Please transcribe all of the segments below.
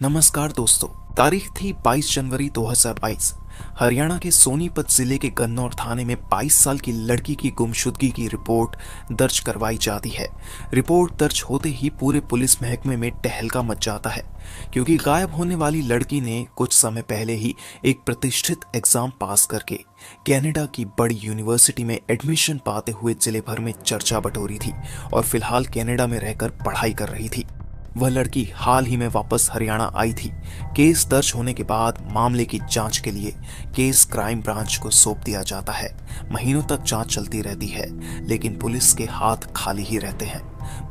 नमस्कार दोस्तों। तारीख थी 22 जनवरी 2022। हरियाणा के सोनीपत जिले के गन्नौर थाने में 22 साल की लड़की की गुमशुदगी की रिपोर्ट दर्ज करवाई जाती है। रिपोर्ट दर्ज होते ही पूरे पुलिस महकमे में टहलका मच जाता है, क्योंकि गायब होने वाली लड़की ने कुछ समय पहले ही एक प्रतिष्ठित एग्जाम पास करके कनाडा की बड़ी यूनिवर्सिटी में एडमिशन पाते हुए जिले भर में चर्चा बटोरी थी और फिलहाल कनाडा में रहकर पढ़ाई कर रही थी। वह लड़की हाल ही में वापस हरियाणा आई थी। केस दर्ज होने के बाद मामले की जांच के लिए केस क्राइम ब्रांच को सौंप दिया जाता है। महीनों तक जांच चलती रहती है, लेकिन पुलिस के हाथ खाली ही रहते हैं।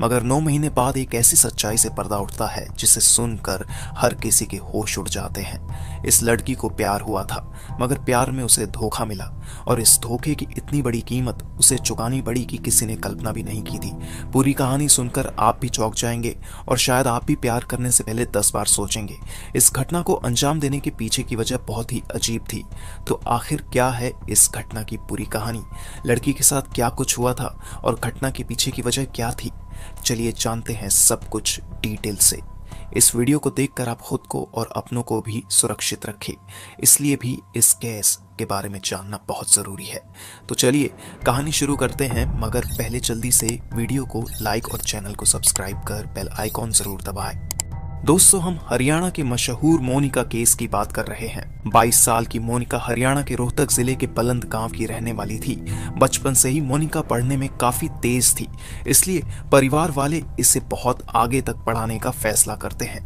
मगर 9 महीने बाद एक ऐसी सच्चाई से पर्दा उठता है जिसे सुनकर हर किसी के होश उड़ जाते हैं। इस लड़की को प्यार हुआ था, मगर प्यार में उसे धोखा मिला और इस धोखे की इतनी बड़ी कीमत उसे चुकानी पड़ी कि किसी ने कल्पना भी नहीं की थी। पूरी कहानी सुनकर आप भी चौंक जाएंगे और शायद आप भी प्यार करने से पहले 10 बार सोचेंगे। इस घटना को अंजाम देने के पीछे की वजह बहुत ही अजीब थी। तो आखिर क्या है इस घटना की पूरी कहानी? लड़की के साथ क्या कुछ हुआ था और घटना के पीछे की वजह क्या थी? चलिए जानते हैं सब कुछ डिटेल से। इस वीडियो को देखकर आप खुद को और अपनों को भी सुरक्षित रखें, इसलिए भी इस केस के बारे में जानना बहुत ज़रूरी है। तो चलिए कहानी शुरू करते हैं, मगर पहले जल्दी से वीडियो को लाइक और चैनल को सब्सक्राइब कर बेल आइकॉन ज़रूर दबाएं। दोस्तों, हम हरियाणा के मशहूर मोनिका केस की बात कर रहे हैं। 22 साल की मोनिका हरियाणा के रोहतक जिले के पलंद गांव की रहने वाली थी। बचपन से ही मोनिका पढ़ने में काफी तेज थी, इसलिए परिवार वाले इसे बहुत आगे तक पढ़ाने का फैसला करते हैं।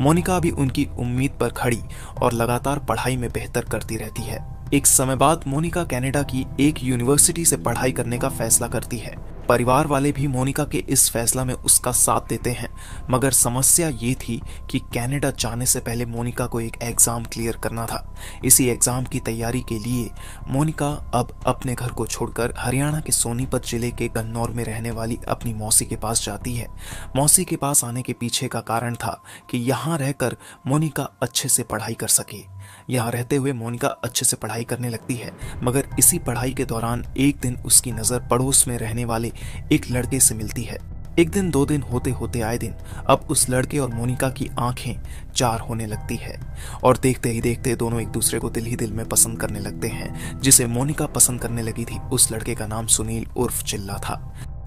मोनिका भी उनकी उम्मीद पर खड़ी और लगातार पढ़ाई में बेहतर करती रहती है। एक समय बाद मोनिका कनाडा की एक यूनिवर्सिटी से पढ़ाई करने का फैसला करती है। परिवार वाले भी मोनिका के इस फैसला में उसका साथ देते हैं, मगर समस्या ये थी कि कनाडा जाने से पहले मोनिका को एक एग्जाम क्लियर करना था। इसी एग्जाम की तैयारी के लिए मोनिका अब अपने घर को छोड़कर हरियाणा के सोनीपत जिले के गन्नौर में रहने वाली अपनी मौसी के पास जाती है। मौसी के पास आने के पीछे का कारण था कि यहाँ रहकर मोनिका अच्छे से पढ़ाई कर सके। यहाँ रहते हुए मोनिका अच्छे से पढ़ाई करने लगती है, मगर इसी पढ़ाई के दौरान एक दिन उसकी नज़र पड़ोस में रहने वाले एक लड़के से मिलती है। एक दिन, 2 दिन होते होते आए दिन अब उस लड़के और मोनिका की आंखें चार होने लगती है और देखते ही देखते दोनों एक दूसरे को दिल ही दिल में पसंद करने लगते हैं। जिसे मोनिका पसंद करने लगी थी, उस लड़के का नाम सुनील उर्फ चिल्ला था।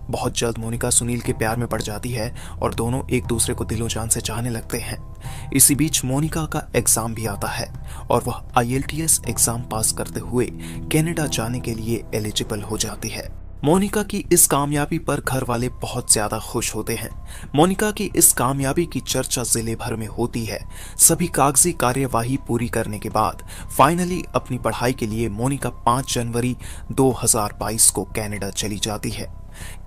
बहुत जल्द मोनिका सुनील के प्यार में पड़ जाती है और दोनों एक दूसरे को दिलो जान से चाहने लगते हैं। इसी बीच मोनिका का एग्जाम भी आता है और वह IELTS एग्जाम पास करते हुए कनाडा जाने के लिए एलिजिबल हो जाती है। मोनिका की इस कामयाबी पर घर वाले बहुत ज्यादा खुश होते हैं। मोनिका की इस कामयाबी की चर्चा जिले भर में होती है। सभी कागजी कार्यवाही पूरी करने के बाद फाइनली अपनी पढ़ाई के लिए मोनिका 5 जनवरी 2022 को कनाडा चली जाती है।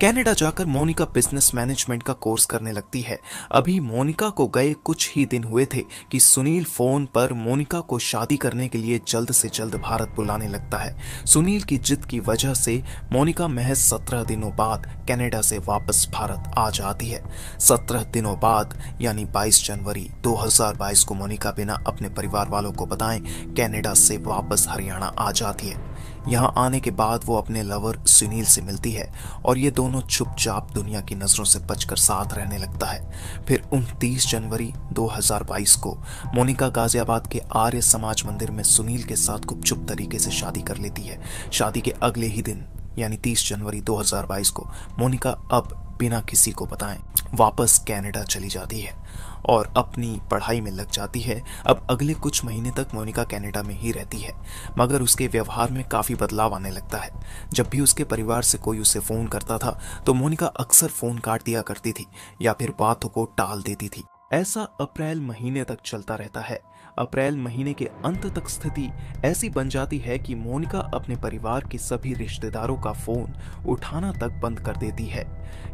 कनाडा जाकर मोनिका बिजनेस मैनेजमेंट का कोर्स करने लगती है। अभी मोनिका को गए कुछ ही दिन हुए थे कि सुनील फोन पर मोनिका को शादी करने के लिए जल्द से जल्द भारत बुलाने लगता है। सुनील की जिद की वजह से मोनिका महज 17 दिनों बाद कनाडा से वापस भारत आ जाती है। 17 दिनों बाद यानी 22 जनवरी 2022 को मोनिका बिना अपने परिवार वालों को बताएं कनाडा से वापस हरियाणा आ जाती है। यहाँ आने के बाद वो अपने लवर सुनील से मिलती है और ये दोनों चुपचाप दुनिया की नजरों से बचकर साथ रहने लगता है। फिर 29 जनवरी 2022 को मोनिका गाजियाबाद के आर्य समाज मंदिर में सुनील के साथ गुपचुप तरीके से शादी कर लेती है। शादी के अगले ही दिन यानी 30 जनवरी 2022 को मोनिका अब बिना किसी को बताएं वापस कनाडा चली जाती है और अपनी पढ़ाई में लग जाती है। अब अगले कुछ महीने तक मोनिका कनाडा में ही रहती है, मगर उसके व्यवहार में काफ़ी बदलाव आने लगता है। जब भी उसके परिवार से कोई उसे फ़ोन करता था तो मोनिका अक्सर फ़ोन काट दिया करती थी या फिर बातों को टाल देती थी। ऐसा अप्रैल महीने तक चलता रहता है। अप्रैल महीने के अंत तक स्थिति ऐसी बन जाती है कि मोनिका अपने परिवार के सभी रिश्तेदारों का फोन उठाना तक बंद कर देती है।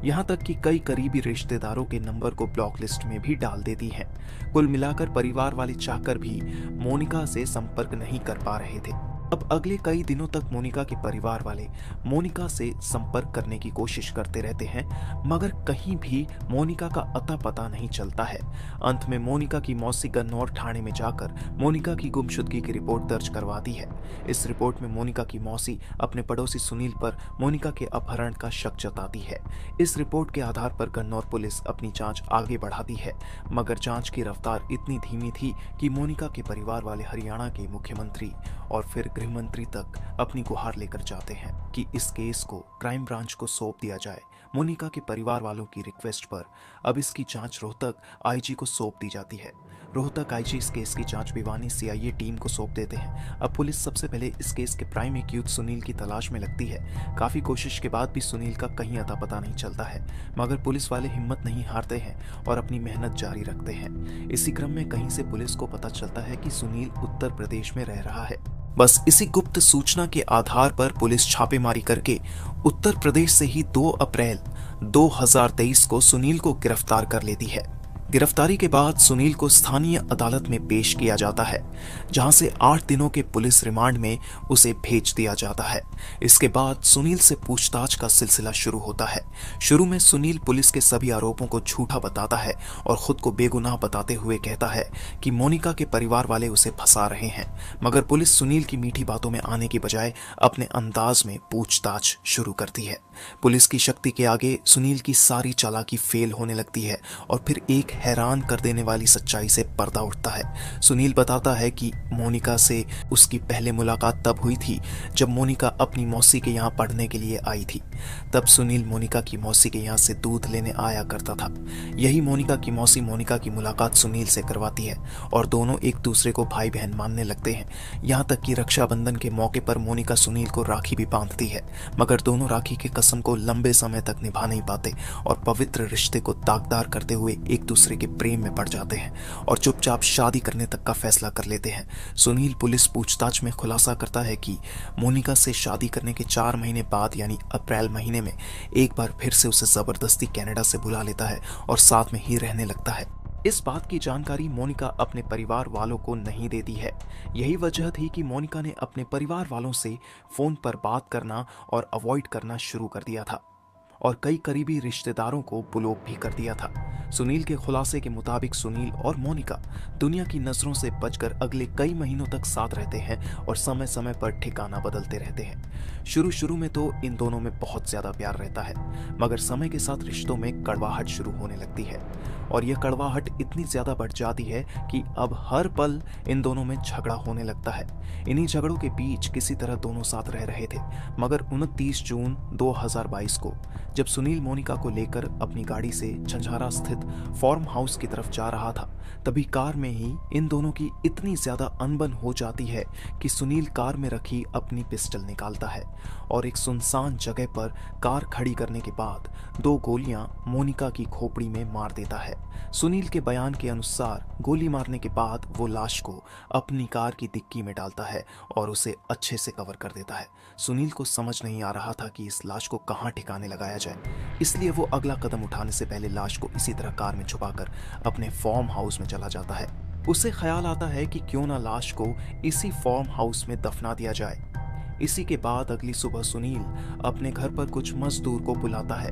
यहाँ तक कि कई करीबी रिश्तेदारों के नंबर को ब्लॉक लिस्ट में भी डाल देती है। कुल मिलाकर परिवार वाले चाहकर भी मोनिका से संपर्क नहीं कर पा रहे थे। अब अगले कई दिनों तक मोनिका के परिवार वाले मोनिका से संपर्क करने की कोशिश करते रहते हैं, मगर कहीं भी मोनिका का अता पता नहीं चलता है। अंत में मोनिका की मौसी गन्नौर थाने में जाकर मोनिका की गुमशुदगी की रिपोर्ट दर्ज करवाती है। इस रिपोर्ट में मोनिका की मौसी अपने पड़ोसी सुनील पर मोनिका के अपहरण का शक जताती है। इस रिपोर्ट के आधार पर गन्नौर पुलिस अपनी जांच आगे बढ़ाती है, मगर जांच की रफ्तार इतनी धीमी थी कि मोनिका के परिवार वाले हरियाणा के मुख्यमंत्री और फिर गृह मंत्री तक अपनी गुहार लेकर जाते हैं कि इस केस को क्राइम ब्रांच को सौंप दिया जाए। मोनिका के परिवार वालों की रिक्वेस्ट पर अब इसकी जांच रोहतक आईजी को सौंप दी जाती है। रोहतक आईजी इस केस की जांच भिवानी सीआईए टीम को सौंप देते हैं। अब पुलिस सबसे पहले इस केस के प्राइम एक्यूज सुनील की तलाश में लगती है। काफी कोशिश के बाद भी सुनील का कहीं अता पता नहीं चलता है, मगर पुलिस वाले हिम्मत नहीं हारते हैं और अपनी मेहनत जारी रखते हैं। इसी क्रम में कहीं से पुलिस को पता चलता है कि सुनील उत्तर प्रदेश में रह रहा है। बस इसी गुप्त सूचना के आधार पर पुलिस छापेमारी करके उत्तर प्रदेश से ही 2 अप्रैल 2023 को सुनील को गिरफ्तार कर लेती है। गिरफ्तारी के बाद सुनील को स्थानीय अदालत में पेश किया जाता है, जहां से 8 दिनों के पुलिस रिमांड में उसे भेज दिया जाता है। इसके बाद सुनील से पूछताछ का सिलसिला शुरू होता है। शुरू में सुनील पुलिस के सभी आरोपों को झूठा बताता है और खुद को बेगुनाह बताते हुए कहता है कि मोनिका के परिवार वाले उसे फंसा रहे हैं, मगर पुलिस सुनील की मीठी बातों में आने की बजाय अपने अंदाज में पूछताछ शुरू करती है। पुलिस की शक्ति के आगे सुनील की सारी चालाकी फेल होने लगती है और फिर एक हैरान कर देने वाली सच्चाई से पर्दा उठता है। सुनील बताता है कि मोनिका से उसकी पहले मुलाकात तब हुई थी जब मोनिका अपनी मौसी के यहाँ पढ़ने के लिए आई थी। तब सुनील मोनिका की मौसी के यहाँ से दूध लेने आया करता था। यही मोनिका की मौसी मोनिका की मुलाकात सुनील से करवाती है और दोनों एक दूसरे को भाई बहन मानने लगते हैं। यहाँ तक कि रक्षाबंधन के मौके पर मोनिका सुनील को राखी भी बांधती है, मगर दोनों राखी के कसम को लंबे समय तक निभा नहीं पाते और पवित्र रिश्ते को दागदार करते हुए एक दूसरे के प्रेम में पड़ जाते हैं और चुपचाप शादी करने तक का फैसला कर लेते हैं। सुनील पुलिस पूछताछ में खुलासा करता है कि मोनिका से शादी करने के 4 महीने बाद यानी अप्रैल महीने में एक बार फिर से उसे जबरदस्ती कनाडा से बुला लेता है और साथ में ही रहने लगता है। इस बात की जानकारी मोनिका अपने परिवार वालों को नहीं देती है। यही वजह थी कि मोनिका ने अपने परिवार वालों से फोन पर बात करना और अवॉइड करना शुरू कर दिया था और कई करीबी रिश्तेदारों को ब्लॉक भी कर दिया था। सुनील के खुलासे के मुताबिक सुनील और मोनिका दुनिया की नजरों से बचकर अगले कई महीनों तक साथ रहते हैं और समय समय पर ठिकाना बदलते रहते हैं। शुरू में तो इन दोनों में बहुत ज्यादा प्यार रहता है, मगर समय के साथ रिश्तों में कड़वाहट शुरू होने लगती है और यह कड़वाहट इतनी ज्यादा बढ़ जाती है कि अब हर पल इन दोनों में झगड़ा होने लगता है। इन्हीं झगड़ों के बीच किसी तरह दोनों साथ रह रहे थे, मगर 29 जून 2022 को जब सुनील मोनिका को लेकर अपनी गाड़ी से झंझारा स्थित फार्म हाउस की तरफ जा रहा था, तभी कार में ही इन दोनों की इतनी ज्यादा अनबन हो जाती है कि सुनील कार में रखी अपनी पिस्टल निकालता है और एक सुनसान जगह पर कार खड़ी करने के बाद 2 गोलियां मोनिका की खोपड़ी में मार देता है। सुनील के बयान के अनुसार गोली मारने के बाद वो लाश को अपनी कार की डिक्की में डालता है और उसे अच्छे से कवर कर देता है। सुनील को समझ नहीं आ रहा था कि इस लाश को कहाँ ठिकाने लगाया जाए, इसलिए वो अगला कदम उठाने से पहले लाश को इसी तरह कार में छुपाकर अपने फार्म हाउस में चला जाता है। उसे ख्याल आता है कि क्यों ना लाश को इसी फार्म हाउस में दफना दिया जाए। इसी के बाद अगली सुबह सुनील अपने घर पर कुछ मजदूर को बुलाता है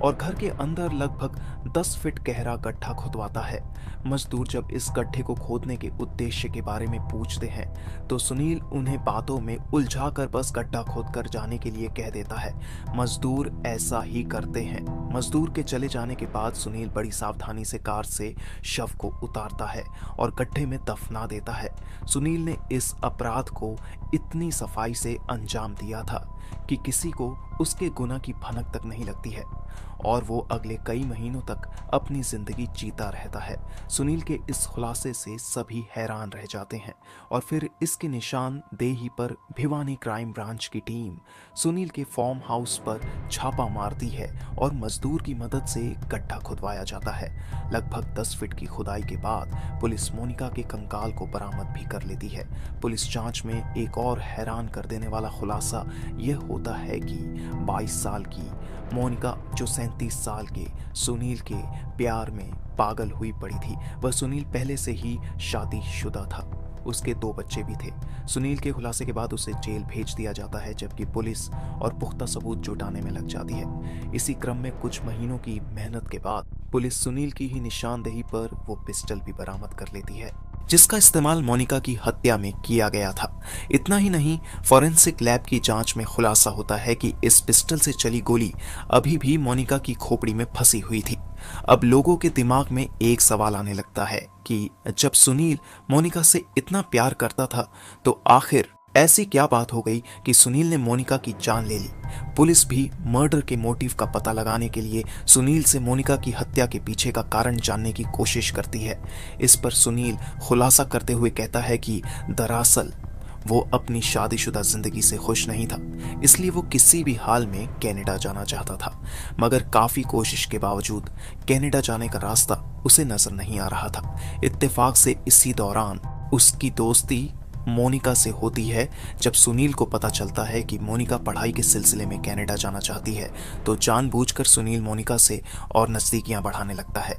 और घर के अंदर लगभग 10 फीट गहरा गड्ढा खुदवाता है। मजदूर जब इस गड्ढे को खोदने के उद्देश्य के बारे में पूछते हैं तो सुनील उन्हें बातों में उलझाकर बस गड्ढा खोदकर जाने के लिए कह देता है। मजदूर ऐसा ही करते हैं। मजदूर के चले जाने के बाद सुनील बड़ी सावधानी से कार से शव को उतारता है और गड्ढे में दफना देता है। सुनील ने इस अपराध को इतनी सफाई से अंजाम दिया था कि किसी को उसके गुनाह की भनक तक नहीं लगती है और वो अगले कई महीनों तक अपनी जिंदगी जीता रहता है। सुनील के इस खुलासे से सभी हैरान रह जाते हैं और फिर इसके निशान देही पर भिवानी क्राइम ब्रांच की टीम सुनील के फार्म हाउस पर छापा मारती है और मजदूर की मदद से गड्ढा खुदवाया जाता है। लगभग 10 फीट की खुदाई के बाद पुलिस मोनिका के कंकाल को बरामद भी कर लेती है। पुलिस जांच में एक और हैरान कर देने वाला खुलासा यह होता है कि 22 साल की मोनिका जो 37 साल के सुनील के प्यार में पागल हुई पड़ी थी। वह सुनील पहले से ही शादीशुदा था। उसके 2 बच्चे भी थे। सुनील के खुलासे के बाद उसे जेल भेज दिया जाता है, जबकि पुलिस और पुख्ता सबूत जुटाने में लग जाती है। इसी क्रम में कुछ महीनों की मेहनत के बाद पुलिस सुनील की ही निशानदेही पर वो पिस्टल भी बरामद कर लेती है, जिसका इस्तेमाल मोनिका की हत्या में किया गया था। इतना ही नहीं, फॉरेंसिक लैब की जांच में खुलासा होता है कि इस पिस्टल से चली गोली अभी भी मोनिका की खोपड़ी में फंसी हुई थी। अब लोगों के दिमाग में एक सवाल आने लगता है कि जब सुनील मोनिका से इतना प्यार करता था, तो आखिर ऐसी क्या बात हो गई कि सुनील ने मोनिका की जान ले ली। पुलिस भी मर्डर के मोटिव का पता लगाने के लिए सुनील से मोनिका की हत्या के पीछे का कारण जानने की कोशिश करती है। इस पर सुनील खुलासा करते हुए कहता है कि दरअसल वो अपनी शादीशुदा जिंदगी से खुश नहीं था, इसलिए वो किसी भी हाल में कनाडा जाना चाहता था। मगर काफी कोशिश के बावजूद कनाडा जाने का रास्ता उसे नजर नहीं आ रहा था। इत्तेफाक से इसी दौरान उसकी दोस्ती मोनिका से होती है। जब सुनील को पता चलता है कि मोनिका पढ़ाई के सिलसिले में कनाडा जाना चाहती है, तो जानबूझकर सुनील मोनिका से और नजदीकियां बढ़ाने लगता है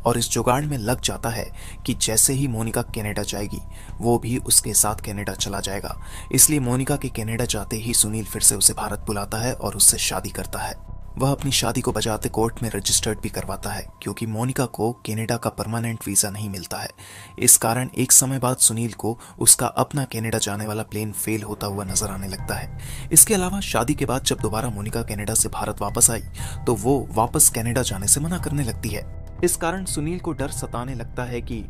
और इस जुगाड़ में लग जाता है कि जैसे ही मोनिका कनाडा जाएगी, वो भी उसके साथ कनाडा चला जाएगा। इसलिए मोनिका के कनाडा जाते ही सुनील फिर से उसे भारत बुलाता है और उससे शादी करता है। वह अपनी शादी को बजाते कोर्ट में रजिस्टर्ड भी करवाता है, क्योंकि मोनिका को कनाडा का परमानेंट वीजा नहीं मिलता है। इस कारण एक समय बाद सुनील को उसका अपना कनाडा जाने वाला प्लेन फेल होता हुआ नजर आने लगता है। इसके अलावा शादी के बाद जब दोबारा मोनिका कनाडा से भारत वापस आई, तो वो वापस कनाडा जाने से मना करने लगती है। इस कारण सुनील को डर सताने लगता है कि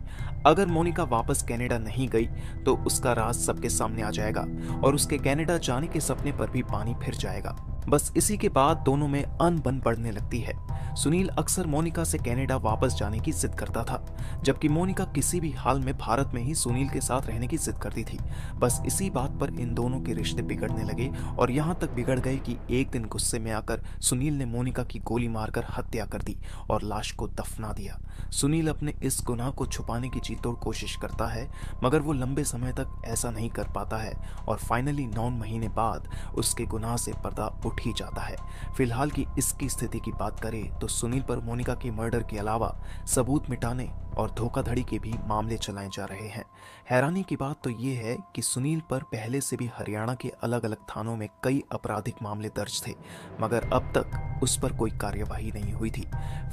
अगर मोनिका वापस कनाडा नहीं गई, तो उसका राज सबके सामने आ जाएगा और उसके कनाडा जाने के सपने पर भी पानी फिर जाएगा। बस इसी के बाद दोनों में अनबन बढ़ने लगती है। सुनील अक्सर मोनिका से कनाडा वापस जाने की जिद करता था, जबकि मोनिका किसी भी हाल में भारत में ही सुनील के साथ रहने की जिद करती थी। बस इसी बात पर इन दोनों के रिश्ते बिगड़ने लगे और यहाँ तक बिगड़ गए कि एक दिन गुस्से में आकर सुनील ने मोनिका की गोली मारकर हत्या कर दी और लाश को दफना दिया। सुनील अपने इस गुनाह को छुपाने की जी तोड़ कोशिश करता है, मगर वो लंबे समय तक ऐसा नहीं कर पाता है और फाइनली 9 महीने बाद उसके गुनाह से पर्दा उठ ही जाता है। फिलहाल की इसकी स्थिति की बात करें तो सुनील पर मोनिका के मर्डर के अलावा सबूत मिटाने और धोखाधड़ी के भी मामले चलाए जा रहे हैं। हैरानी की बात तो ये है कि सुनील पर पहले से भी हरियाणा के अलग अलग थानों में कई आपराधिक मामले दर्ज थे, मगर अब तक उस पर कोई कार्यवाही नहीं हुई थी।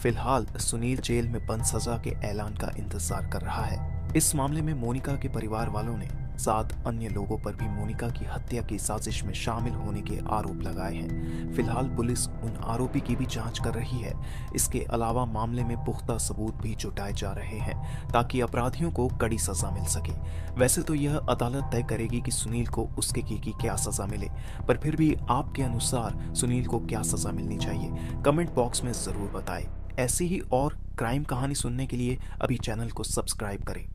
फिलहाल सुनील जेल में बंद सजा के ऐलान का इंतजार कर रहा है। इस मामले में मोनिका के परिवार वालों ने 7 अन्य लोगों पर भी मोनिका की हत्या की साजिश में शामिल होने के आरोप लगाए हैं। फिलहाल पुलिस उन आरोपी की भी जांच कर रही है। इसके अलावा मामले में पुख्ता सबूत भी जुटाए जा रहे हैं, ताकि अपराधियों को कड़ी सजा मिल सके। वैसे तो यह अदालत तय करेगी कि सुनील को उसके की क्या सजा मिले, पर फिर भी आपके अनुसार सुनील को क्या सजा मिलनी चाहिए, कमेंट बॉक्स में जरूर बताएं। ऐसी ही और क्राइम कहानी सुनने के लिए अभी चैनल को सब्सक्राइब करें।